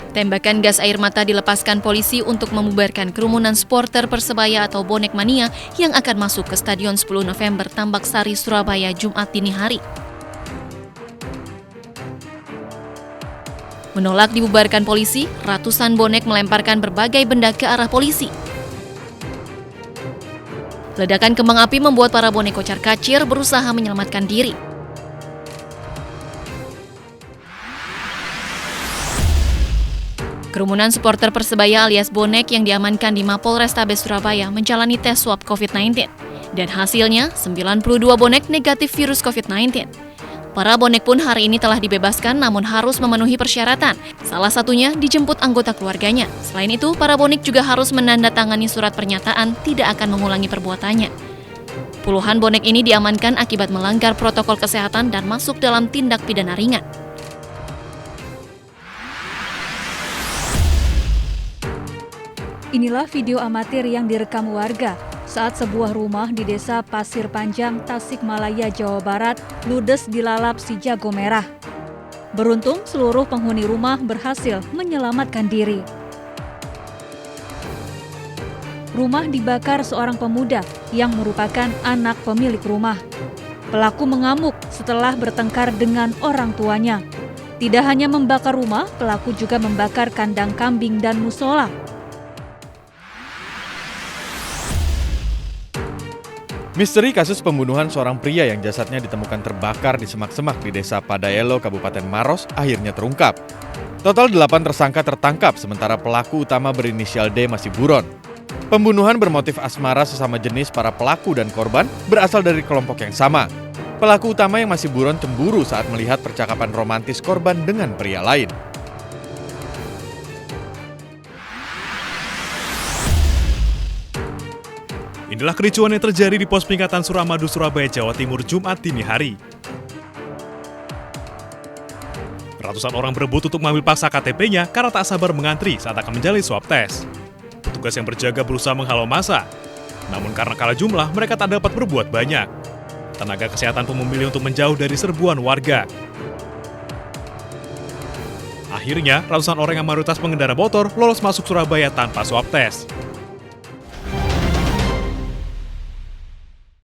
Tembakan gas air mata dilepaskan polisi untuk membubarkan kerumunan supporter Persebaya atau bonek mania yang akan masuk ke Stadion 10 November Tambak Sari, Surabaya, Jumat dini hari. Menolak dibubarkan polisi, ratusan bonek melemparkan berbagai benda ke arah polisi. Ledakan kembang api membuat para bonek kocar-kacir berusaha menyelamatkan diri. Kerumunan supporter Persebaya alias bonek yang diamankan di Mapolrestabes Surabaya menjalani tes swab COVID-19. Dan hasilnya, 92 bonek negatif virus COVID-19. Para bonek pun hari ini telah dibebaskan namun harus memenuhi persyaratan. Salah satunya dijemput anggota keluarganya. Selain itu, para bonek juga harus menandatangani surat pernyataan tidak akan mengulangi perbuatannya. Puluhan bonek ini diamankan akibat melanggar protokol kesehatan dan masuk dalam tindak pidana ringan. Inilah video amatir yang direkam warga saat sebuah rumah di Desa Pasir Panjang, Tasikmalaya, Jawa Barat, ludes dilalap si jago merah. Beruntung, seluruh penghuni rumah berhasil menyelamatkan diri. Rumah dibakar seorang pemuda yang merupakan anak pemilik rumah. Pelaku mengamuk setelah bertengkar dengan orang tuanya. Tidak hanya membakar rumah, pelaku juga membakar kandang kambing dan musola. Misteri kasus pembunuhan seorang pria yang jasadnya ditemukan terbakar di semak-semak di Desa Padayelo, Kabupaten Maros, akhirnya terungkap. Total 8 tersangka tertangkap, sementara pelaku utama berinisial D masih buron. Pembunuhan bermotif asmara sesama jenis para pelaku dan korban berasal dari kelompok yang sama. Pelaku utama yang masih buron cemburu saat melihat percakapan romantis korban dengan pria lain. Inilah kericuan yang terjadi di pos penyekatan Suramadu, Surabaya, Jawa Timur, Jumat dini hari. Ratusan orang berebut untuk mengambil paksa KTP-nya karena tak sabar mengantri saat akan menjalani swab tes. Petugas yang berjaga berusaha menghalau massa. Namun karena kalah jumlah, mereka tak dapat berbuat banyak. Tenaga kesehatan pun memilih untuk menjauh dari serbuan warga. Akhirnya, ratusan orang yang mayoritas pengendara motor lolos masuk Surabaya tanpa swab tes.